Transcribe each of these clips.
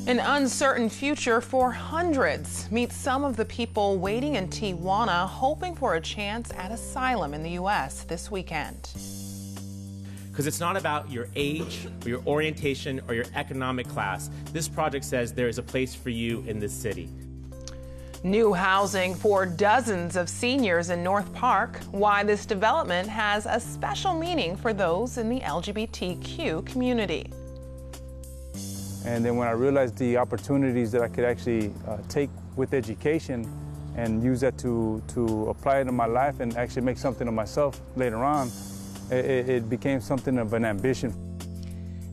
An uncertain future for hundreds. Meet some of the people waiting in Tijuana, hoping for a chance at asylum in the U.S. this weekend. Because it's not about your age, or your orientation, or your economic class. This project says there is a place for you in this city. New housing for dozens of seniors in North Park. Why this development has a special meaning for those in the LGBTQ community. And then when I realized the opportunities that I could actually take with education and use that to apply it in my life and actually make something of myself later on, it became something of an ambition.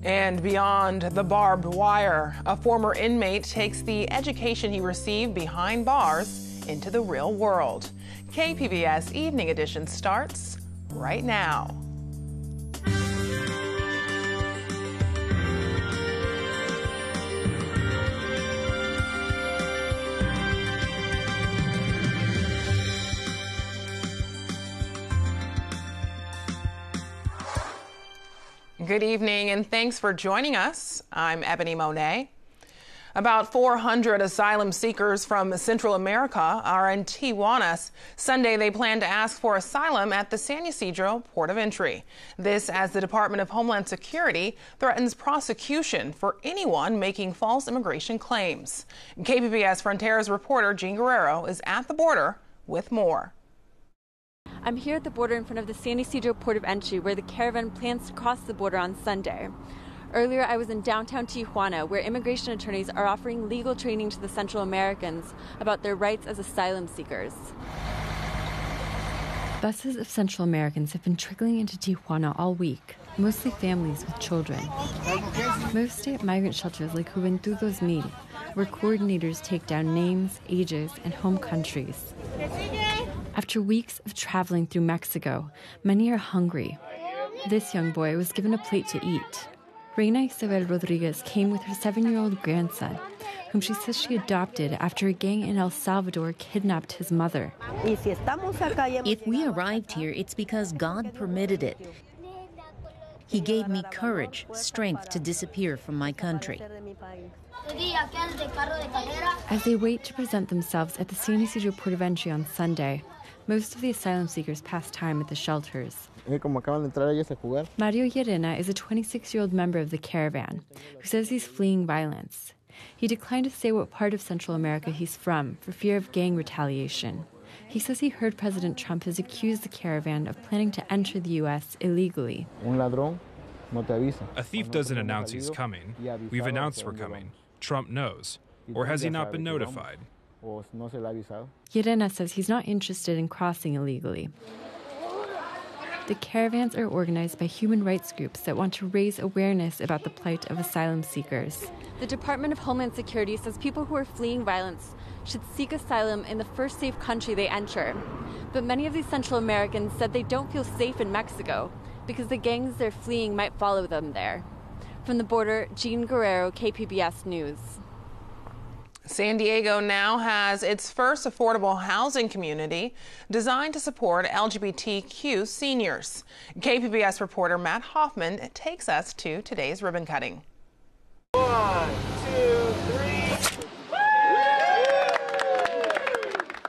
And beyond the barbed wire, a former inmate takes the education he received behind bars into the real world. KPBS Evening Edition starts right now. Good evening, and thanks for joining us. I'm Ebony Monet. About 400 asylum seekers from Central America are in Tijuana. Sunday, they plan to ask for asylum at the San Ysidro port of entry. This as the Department of Homeland Security threatens prosecution for anyone making false immigration claims. KPBS Fronteras reporter Jean Guerrero is at the border with more. I'm here at the border in front of the San Ysidro port of entry where the caravan plans to cross the border on Sunday. Earlier, I was in downtown Tijuana where immigration attorneys are offering legal training to the Central Americans about their rights as asylum seekers. Buses of Central Americans have been trickling into Tijuana all week, mostly families with children. Most stay at migrant shelters like Juventud 2000, where coordinators take down names, ages, and home countries. After weeks of traveling through Mexico, many are hungry. This young boy was given a plate to eat. Reina Isabel Rodriguez came with her 7-year-old grandson, whom she says she adopted after a gang in El Salvador kidnapped his mother. If we arrived here, it's because God permitted it. He gave me courage, strength to disappear from my country. As they wait to present themselves at the San Ysidro port of entry on Sunday, most of the asylum seekers pass time at the shelters. Mario Llerena is a 26-year-old member of the caravan who says he's fleeing violence. He declined to say what part of Central America he's from for fear of gang retaliation. He says he heard President Trump has accused the caravan of planning to enter the U.S. illegally. A thief doesn't announce he's coming. We've announced we're coming. Trump knows. Or has he not been notified? Llerena says he's not interested in crossing illegally. The caravans are organized by human rights groups that want to raise awareness about the plight of asylum seekers. The Department of Homeland Security says people who are fleeing violence should seek asylum in the first safe country they enter. But many of these Central Americans said they don't feel safe in Mexico because the gangs they're fleeing might follow them there. From the border, Jean Guerrero, KPBS News. San Diego now has its first affordable housing community designed to support LGBTQ seniors. KPBS reporter Matt Hoffman takes us to today's ribbon cutting. 1, 2, 3.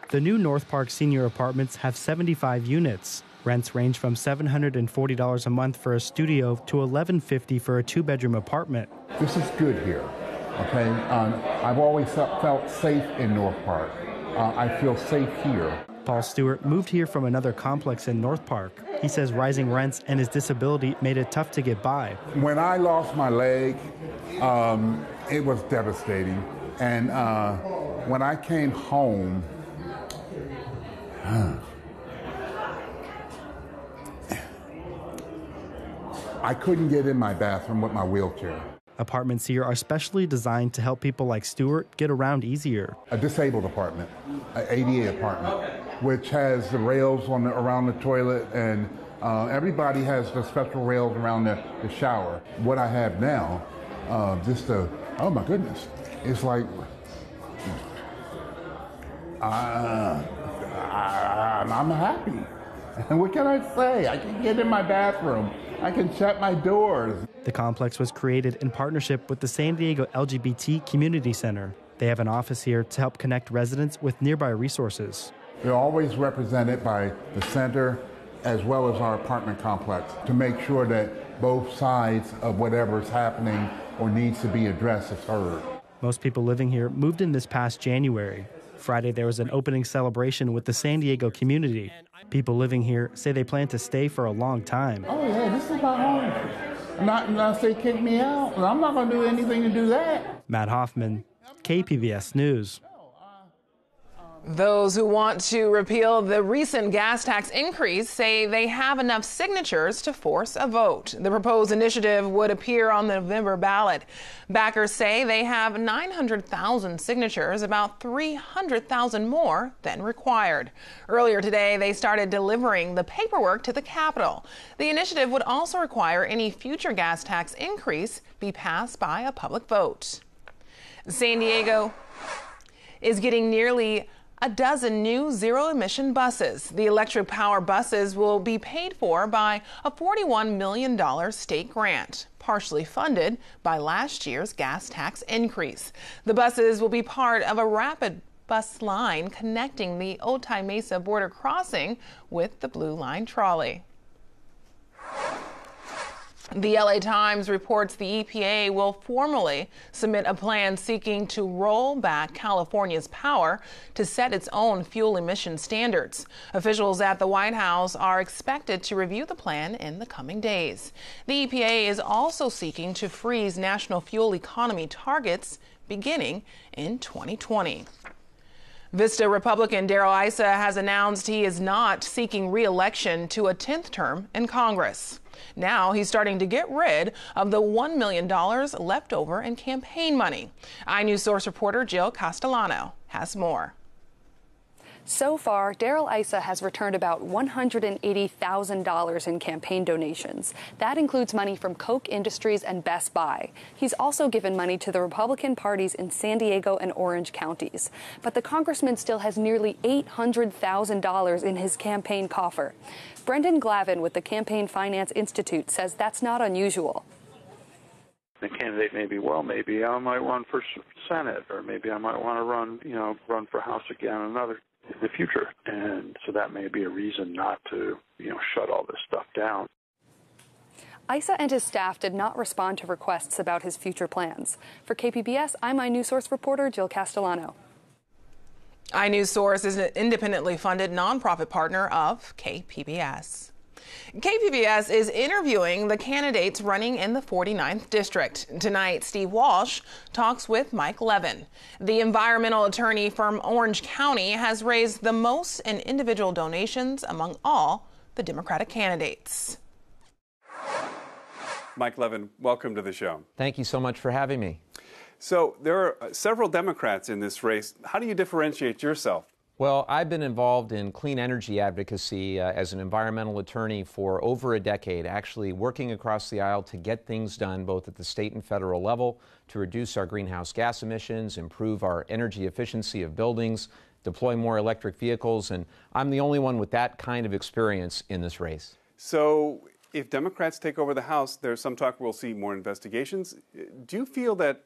The new North Park senior apartments have 75 units. Rents range from $740 a month for a studio to $1,150 for a 2-bedroom apartment. This is good here. Okay, I've always felt safe in North Park. I feel safe here. Paul Stewart moved here from another complex in North Park. He says rising rents and his disability made it tough to get by. When I lost my leg, it was devastating. And when I came home, I couldn't get in my bathroom with my wheelchair. Apartments here are specially designed to help people like Stewart get around easier. A disabled apartment, an ADA apartment, which has the rails around the toilet, and everybody has the special rails around the shower. What I have now, oh my goodness, it's like, I'm happy. And what can I say? I can get in my bathroom I can shut my doors. The complex was created in partnership with the San Diego LGBT Community Center. They have an office here to help connect residents with nearby resources. They're always represented by the center as well as our apartment complex to make sure that both sides of whatever's happening or needs to be addressed is heard. Most people living here moved in this past January. Friday, there was an opening celebration with the San Diego community. People living here say they plan to stay for a long time. Oh yeah, this is my home. Not unless they kick me out. I'm not going to do anything to do that. Matt Hoffman, KPBS News. Those who want to repeal the recent gas tax increase say they have enough signatures to force a vote. The proposed initiative would appear on the November ballot. Backers say they have 900,000 signatures, about 300,000 more than required. Earlier today, they started delivering the paperwork to the Capitol. The initiative would also require any future gas tax increase be passed by a public vote. San Diego is getting nearly a dozen new zero-emission buses. The electric power buses will be paid for by a $41 million state grant, partially funded by last year's gas tax increase. The buses will be part of a rapid bus line connecting the Otay Mesa border crossing with the Blue Line trolley. The LA Times reports the EPA will formally submit a plan seeking to roll back California's power to set its own fuel emission standards. Officials at the White House are expected to review the plan in the coming days. The EPA is also seeking to freeze national fuel economy targets beginning in 2020. Vista Republican Darrell Issa has announced he is not seeking re-election to a 10th term in Congress. Now he's starting to get rid of the $1 million left over in campaign money. iNews Source reporter Jill Castellano has more. So far, Darrell Issa has returned about $180,000 in campaign donations. That includes money from Koch Industries and Best Buy. He's also given money to the Republican parties in San Diego and Orange counties. But the congressman still has nearly $800,000 in his campaign coffer. Brendan Glavin with the Campaign Finance Institute says that's not unusual. The candidate may be, well, maybe I might run for Senate, or maybe I might want to run for House again in the future. And so that may be a reason not to, shut all this stuff down. Issa and his staff did not respond to requests about his future plans. For KPBS, I'm iNews Source reporter Jill Castellano. iNews Source is an independently funded nonprofit partner of KPBS. KPBS is interviewing the candidates running in the 49th District. Tonight, Steve Walsh talks with Mike Levin. The environmental attorney from Orange County has raised the most in individual donations among all the Democratic candidates. Mike Levin, welcome to the show. Thank you so much for having me. So there are several Democrats in this race. How do you differentiate yourself? Well, I've been involved in clean energy advocacy as an environmental attorney for over a decade, actually working across the aisle to get things done both at the state and federal level to reduce our greenhouse gas emissions, improve our energy efficiency of buildings, deploy more electric vehicles, and I'm the only one with that kind of experience in this race. So if Democrats take over the House, there's some talk we'll see more investigations. Do you feel that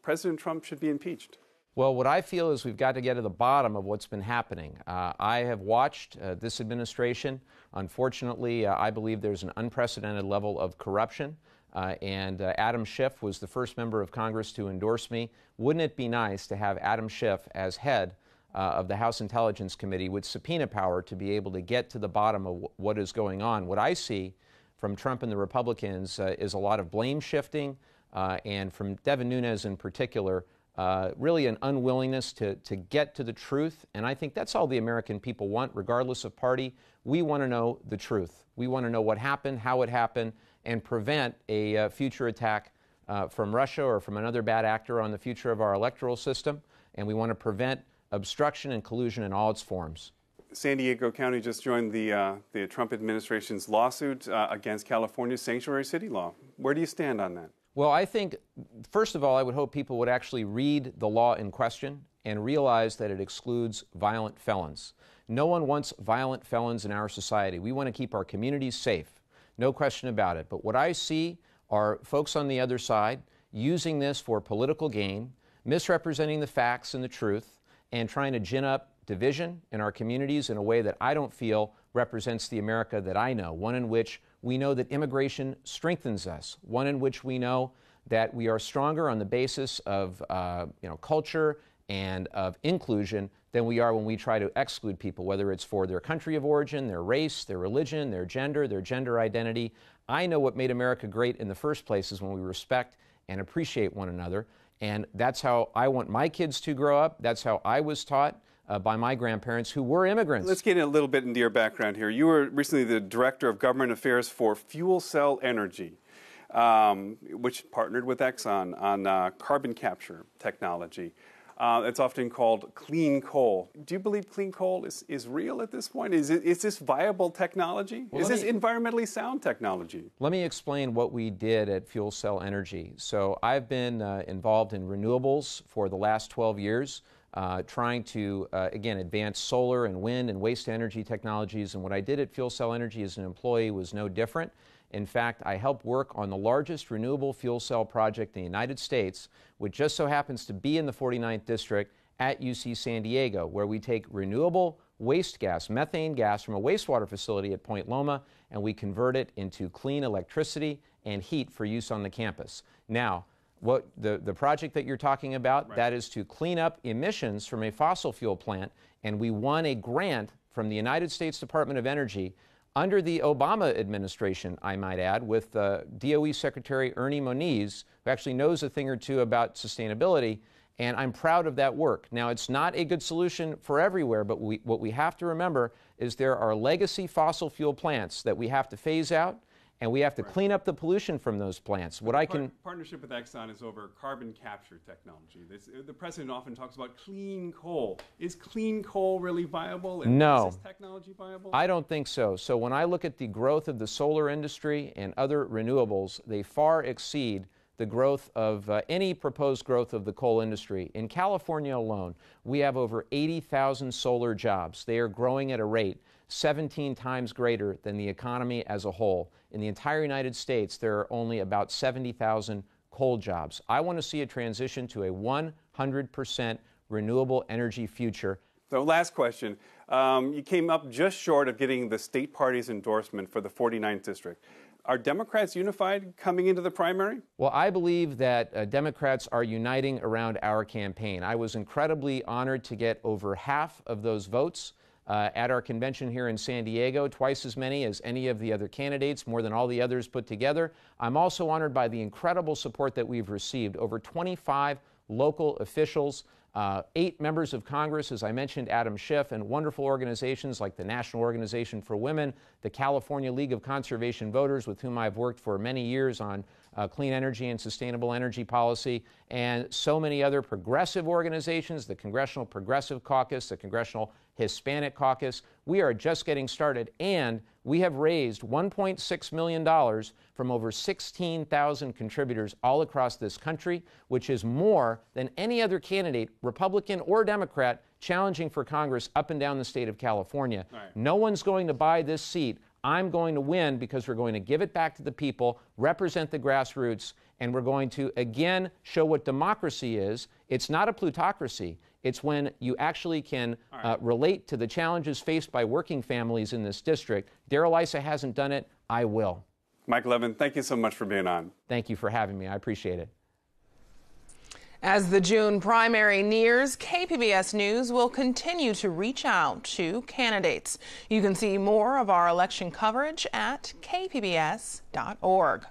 President Trump should be impeached? Well, what I feel is we've got to get to the bottom of what's been happening. I have watched this administration. Unfortunately, I believe there's an unprecedented level of corruption. And Adam Schiff was the first member of Congress to endorse me. Wouldn't it be nice to have Adam Schiff as head of the House Intelligence Committee with subpoena power to be able to get to the bottom of what is going on? What I see from Trump and the Republicans is a lot of blame shifting, and from Devin Nunes in particular, really an unwillingness to get to the truth. And I think that's all the American people want, regardless of party. We want to know the truth. We want to know what happened, how it happened, and prevent a future attack from Russia or from another bad actor on the future of our electoral system. And we want to prevent obstruction and collusion in all its forms. San Diego County just joined the Trump administration's lawsuit against California's sanctuary city law. Where do you stand on that? Well, I think, first of all, I would hope people would actually read the law in question and realize that it excludes violent felons. No one wants violent felons in our society. We want to keep our communities safe. no question about it. But what I see are folks on the other side using this for political gain, misrepresenting the facts and the truth, and trying to gin up division in our communities in a way that I don't feel represents the America that I know, one in which we know that immigration strengthens us, one in which we know that we are stronger on the basis of culture and of inclusion than we are when we try to exclude people, whether it's for their country of origin, their race, their religion, their gender identity. I know what made America great in the first place is when we respect and appreciate one another. And that's how I want my kids to grow up. That's how I was taught by my grandparents who were immigrants. Let's get a little bit into your background here. You were recently the Director of Government Affairs for Fuel Cell Energy, which partnered with Exxon on carbon capture technology. It's often called clean coal. Do you believe clean coal is real at this point? Is this viable technology? Is this environmentally sound technology? Let me explain what we did at Fuel Cell Energy. So I've been involved in renewables for the last 12 years, trying to, again, advance solar and wind and waste energy technologies. And what I did at Fuel Cell Energy as an employee was no different. In fact, I helped work on the largest renewable fuel cell project in the United States, which just so happens to be in the 49th District at UC San Diego, where we take renewable waste gas, methane gas, from a wastewater facility at Point Loma, and we convert it into clean electricity and heat for use on the campus. Now, what the project that you're talking about, right, that is to clean up emissions from a fossil fuel plant, and we won a grant from the United States Department of Energy under the Obama administration, I might add, with DOE Secretary Ernie Moniz, who actually knows a thing or two about sustainability, and I'm proud of that work. Now, it's not a good solution for everywhere, but what we have to remember is there are legacy fossil fuel plants that we have to phase out, and we have to clean up the pollution from those plants. What partnership with Exxon is over carbon capture technology. The president often talks about clean coal. Is clean coal really viable? And no. Is this technology viable? I don't think so. So when I look at the growth of the solar industry and other renewables, they far exceed the growth of any proposed growth of the coal industry. In California alone, we have over 80,000 solar jobs. They are growing at a rate 17 times greater than the economy as a whole. In the entire United States, there are only about 70,000 coal jobs. I want to see a transition to a 100% renewable energy future. So last question. You came up just short of getting the state party's endorsement for the 49th District. Are Democrats unified coming into the primary? Well, I believe that Democrats are uniting around our campaign. I was incredibly honored to get over half of those votes at our convention here in San Diego, twice as many as any of the other candidates, more than all the others put together. I'm also honored by the incredible support that we've received. Over 25 local officials, 8 members of Congress, as I mentioned, Adam Schiff, and wonderful organizations like the National Organization for Women, the California League of Conservation Voters, with whom I've worked for many years on clean energy and sustainable energy policy, and so many other progressive organizations, the Congressional Progressive Caucus, the Congressional Hispanic Caucus. We are just getting started, and we have raised $1.6 million from over 16,000 contributors all across this country, which is more than any other candidate, Republican or Democrat, challenging for Congress up and down the state of California. Right. No one's going to buy this seat. I'm going to win because we're going to give it back to the people, represent the grassroots, and we're going to, again, show what democracy is. It's not a plutocracy. It's when you actually can relate to the challenges faced by working families in this district. Darrell Issa hasn't done it. I will. Mike Levin, thank you so much for being on. Thank you for having me. I appreciate it. As the June primary nears, KPBS News will continue to reach out to candidates. You can see more of our election coverage at kpbs.org.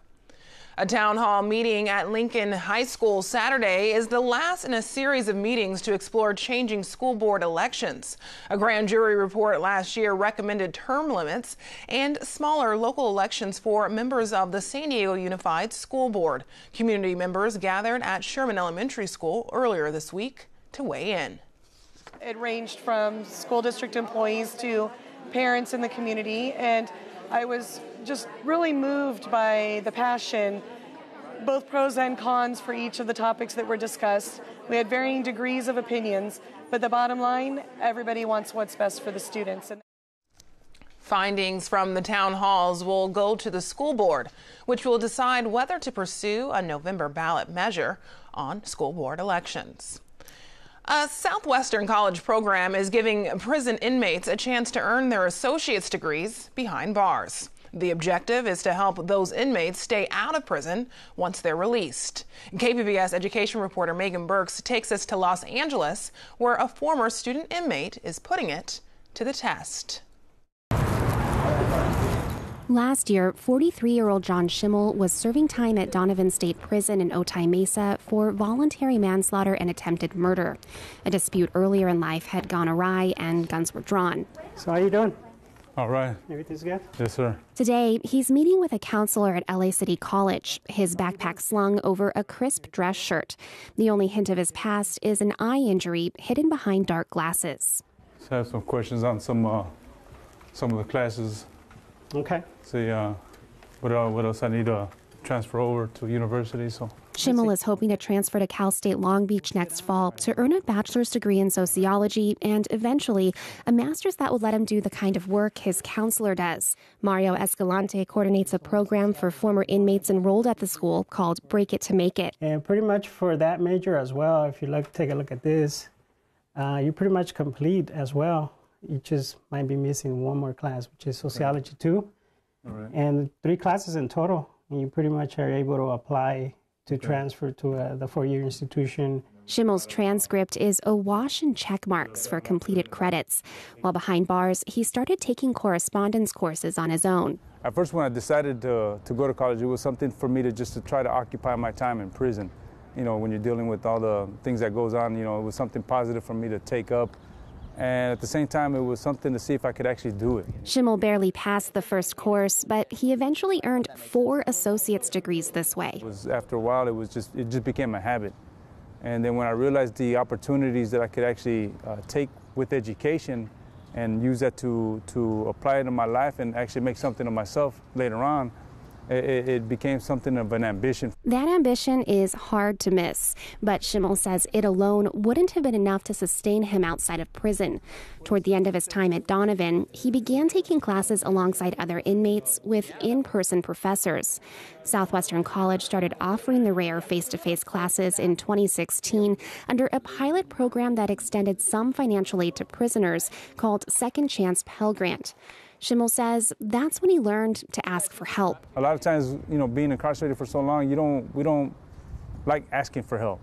A town hall meeting at Lincoln High School Saturday is the last in a series of meetings to explore changing school board elections. A grand jury report last year recommended term limits and smaller local elections for members of the San Diego Unified School Board. Community members gathered at Sherman Elementary School earlier this week to weigh in. It ranged from school district employees to parents in the community, and I was just really moved by the passion, both pros and cons for each of the topics that were discussed. We had varying degrees of opinions, but the bottom line, everybody wants what's best for the students. Findings from the town halls will go to the school board, which will decide whether to pursue a November ballot measure on school board elections. A Southwestern college program is giving prison inmates a chance to earn their associate's degrees behind bars. The objective is to help those inmates stay out of prison once they're released. KPBS education reporter Megan Burks takes us to Los Angeles, where a former student inmate is putting it to the test. Last year, 43-year-old John Schimmel was serving time at Donovan State Prison in Otay Mesa for voluntary manslaughter and attempted murder. A dispute earlier in life had gone awry and guns were drawn. So how you doing? All right. Everything's good? Yes, sir. Today, he's meeting with a counselor at LA City College, his backpack slung over a crisp dress shirt. The only hint of his past is an eye injury hidden behind dark glasses. Just have some questions on some of the classes. Okay. See what else I need to transfer over to university. So Schimmel is hoping to transfer to Cal State Long Beach next fall to earn a bachelor's degree in sociology and eventually a master's that would let him do the kind of work his counselor does. Mario Escalante coordinates a program for former inmates enrolled at the school called Break It to Make It. And pretty much for that major as well, if you take a look at this, you're pretty much complete as well. You just might be missing one more class, which is sociology 2. All right. And 3 classes in total. And you pretty much are able to apply to transfer to the 4-year institution. Schimmel's transcript is awash in check marks for completed credits. While behind bars, he started taking correspondence courses on his own. At first, when I decided to go to college, it was something for me to try to occupy my time in prison. You know, when you're dealing with all the things that goes on, you know, it was something positive for me to take up. And at the same time, it was something to see if I could actually do it. Schimmel barely passed the first course, but he eventually earned 4 associate's degrees this way. After a while, it just became a habit. And then when I realized the opportunities that I could actually take with education and use that to apply it in my life and actually make something of myself later on, it became something of an ambition. That ambition is hard to miss, but Schimmel says it alone wouldn't have been enough to sustain him outside of prison. Toward the end of his time at Donovan, he began taking classes alongside other inmates with in-person professors. Southwestern College started offering the rare face-to-face classes in 2016 under a pilot program that extended some financial aid to prisoners called Second Chance Pell Grant. Schimmel says that's when he learned to ask for help. A lot of times, you know, being incarcerated for so long, we don't like asking for help.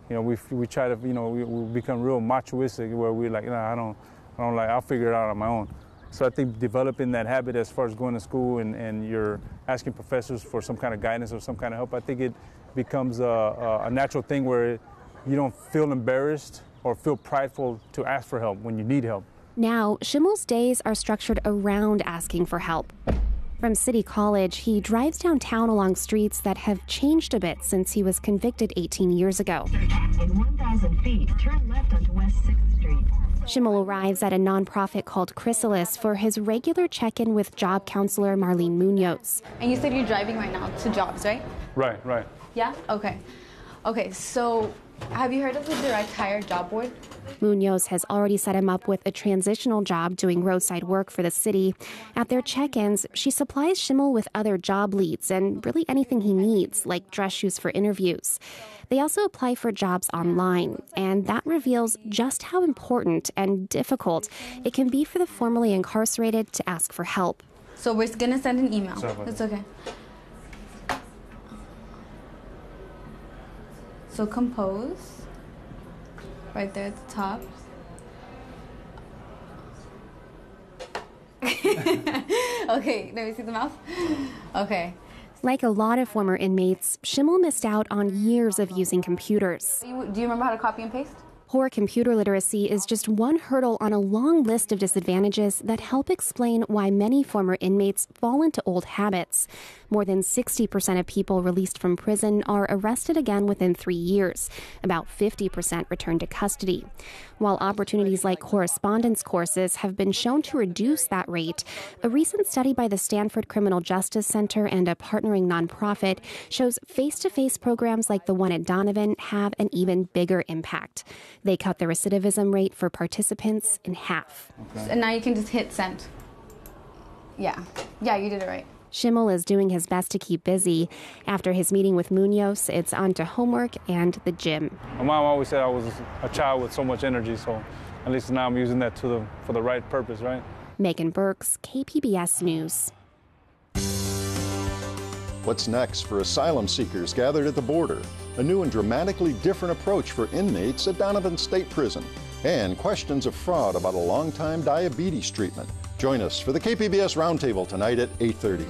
You know, we try to, you know, we become real machoistic where we're like, I don't like, I'll figure it out on my own. So I think developing that habit as far as going to school and you're asking professors for some kind of guidance or some kind of help, I think it becomes a natural thing where you don't feel embarrassed or feel prideful to ask for help when you need help. Now, Schimmel's days are structured around asking for help. From City College, he drives downtown along streets that have changed a bit since he was convicted 18 years ago. In 1,000 feet, turn left onto West 6th Street. Schimmel arrives at a nonprofit called Chrysalis for his regular check-in with job counselor Marlene Munoz. And you said you're driving right now to jobs, right? Right. Yeah? Okay. Okay, so have you heard of the direct hire job board? Munoz has already set him up with a transitional job doing roadside work for the city. At their check-ins, she supplies Schimmel with other job leads and really anything he needs, like dress shoes for interviews. They also apply for jobs online, and that reveals just how important and difficult it can be for the formerly incarcerated to ask for help. So we're going to send an email. It's okay. So compose, right there at the top. Okay, let me see the mouth. Okay. Like a lot of former inmates, Schimmel missed out on years of using computers. Do you remember how to copy and paste? Poor computer literacy is just one hurdle on a long list of disadvantages that help explain why many former inmates fall into old habits. More than 60% of people released from prison are arrested again within 3 years. About 50% return to custody. While opportunities like correspondence courses have been shown to reduce that rate, a recent study by the Stanford Criminal Justice Center and a partnering nonprofit shows face-to-face programs like the one at Donovan have an even bigger impact. They cut the recidivism rate for participants in half. And now you can just hit send. Yeah, you did it right. Schimmel is doing his best to keep busy. After his meeting with Munoz, it's on to homework and the gym. My mom always said I was a child with so much energy, so at least now I'm using that for the right purpose, right? Megan Burks, KPBS News. What's next for asylum seekers gathered at the border? A new and dramatically different approach for inmates at Donovan State Prison. And questions of fraud about a long-time diabetes treatment. Join us for the KPBS Roundtable tonight at 8:30.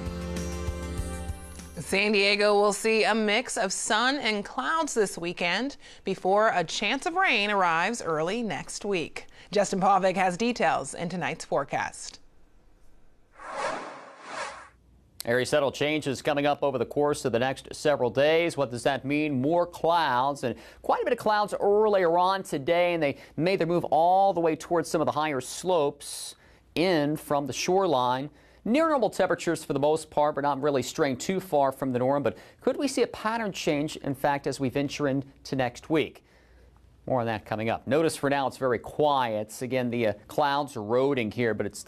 San Diego will see a mix of sun and clouds this weekend before a chance of rain arrives early next week. Justin Pavic has details in tonight's forecast. Area settle changes coming up over the course of the next several days. What does that mean? More clouds, and quite a bit of clouds earlier on today, and they may either move all the way towards some of the higher slopes in from the shoreline. Near normal temperatures for the most part, but not really straying too far from the norm. But could we see a pattern change, in fact, as we venture into next week? More on that coming up. Notice for now it's very quiet. Again, the clouds eroding here, but it's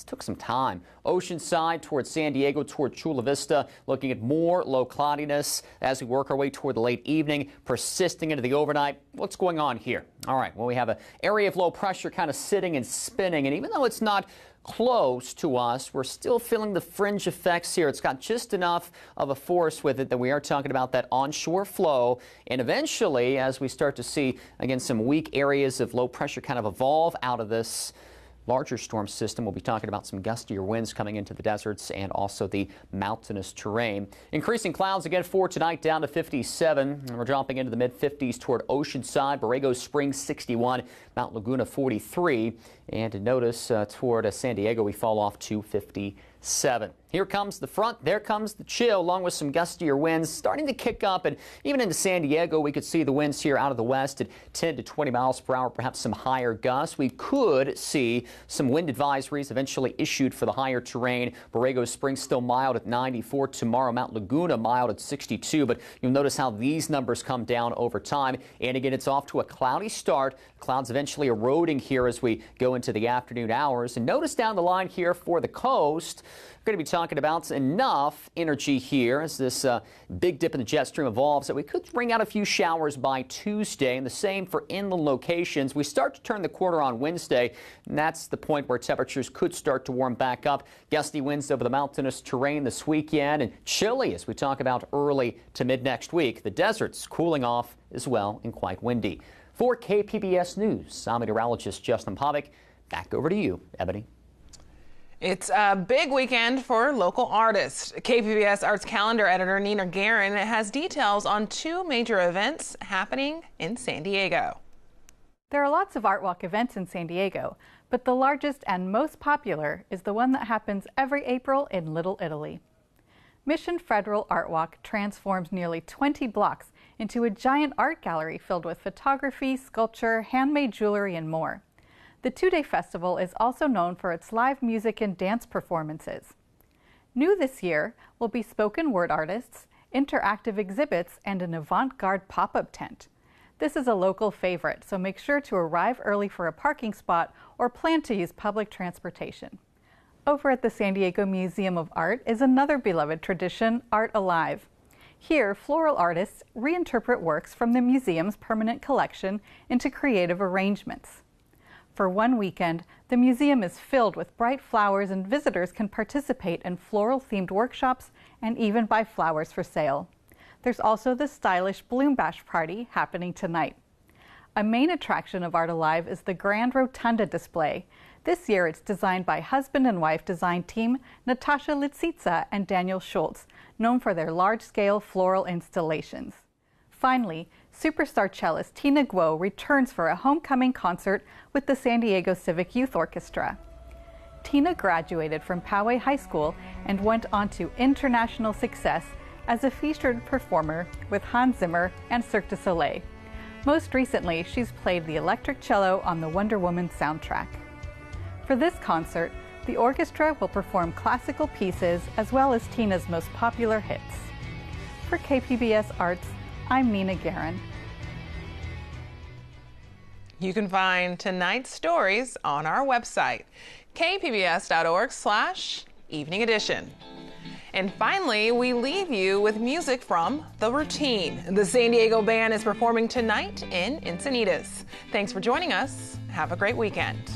took some time. Oceanside towards San Diego, toward Chula Vista, looking at more low cloudiness as we work our way toward the late evening, persisting into the overnight. What's going on here? All right, well, we have an area of low pressure kind of sitting and spinning, and even though it's not close to us, we're still feeling the fringe effects here. It's got just enough of a force with it that we are talking about that onshore flow. And eventually, as we start to see, again, some weak areas of low pressure kind of evolve out of this larger storm system, we'll be talking about some gustier winds coming into the deserts and also the mountainous terrain. Increasing clouds again for tonight, down to 57. And we're dropping into the mid-50s toward Oceanside, Borrego Springs 61, Mount Laguna 43. And notice toward San Diego, we fall off to 57. Here comes the front, there comes the chill, along with some gustier winds starting to kick up. And even into San Diego, we could see the winds here out of the west at 10 to 20 miles per hour, perhaps some higher gusts. We could see some wind advisories eventually issued for the higher terrain. Borrego Springs still mild at 94. Tomorrow, Mount Laguna mild at 62. But you'll notice how these numbers come down over time. And again, it's off to a cloudy start. Clouds eventually eroding here as we go into the afternoon hours. And notice down the line here for the coast, we're going to be talking about enough energy here as this big dip in the jet stream evolves that we could bring out a few showers by Tuesday, and the same for inland locations. We start to turn the corner on Wednesday, and that's the point where temperatures could start to warm back up. Gusty winds over the mountainous terrain this weekend, and chilly as we talk about early to mid next week. The desert's cooling off as well and quite windy. For KPBS News, I'm meteorologist Justin Pavic. Back over to you, Ebony. It's a big weekend for local artists. KPBS Arts Calendar editor Nina Guerin has details on two major events happening in San Diego. There are lots of art walk events in San Diego, but the largest and most popular is the one that happens every April in Little Italy. Mission Federal Art Walk transforms nearly 20 blocks into a giant art gallery filled with photography, sculpture, handmade jewelry, and more. The two-day festival is also known for its live music and dance performances. New this year will be spoken word artists, interactive exhibits, and an avant-garde pop-up tent. This is a local favorite, so make sure to arrive early for a parking spot or plan to use public transportation. Over at the San Diego Museum of Art is another beloved tradition, Art Alive. Here, floral artists reinterpret works from the museum's permanent collection into creative arrangements. For one weekend, the museum is filled with bright flowers, and visitors can participate in floral-themed workshops and even buy flowers for sale. There's also the stylish Bloom Bash party happening tonight. A main attraction of Art Alive is the Grand Rotunda display. This year it's designed by husband and wife design team Natasha Litsitsa and Daniel Schultz, known for their large-scale floral installations. Finally, superstar cellist Tina Guo returns for a homecoming concert with the San Diego Civic Youth Orchestra. Tina graduated from Poway High School and went on to international success as a featured performer with Hans Zimmer and Cirque du Soleil. Most recently, she's played the electric cello on the Wonder Woman soundtrack. For this concert, the orchestra will perform classical pieces as well as Tina's most popular hits. For KPBS Arts, I'm Nina Guerin. You can find tonight's stories on our website, kpbs.org/ Evening Edition. And finally, we leave you with music from The Routine. The San Diego Band is performing tonight in Encinitas. Thanks for joining us. Have a great weekend.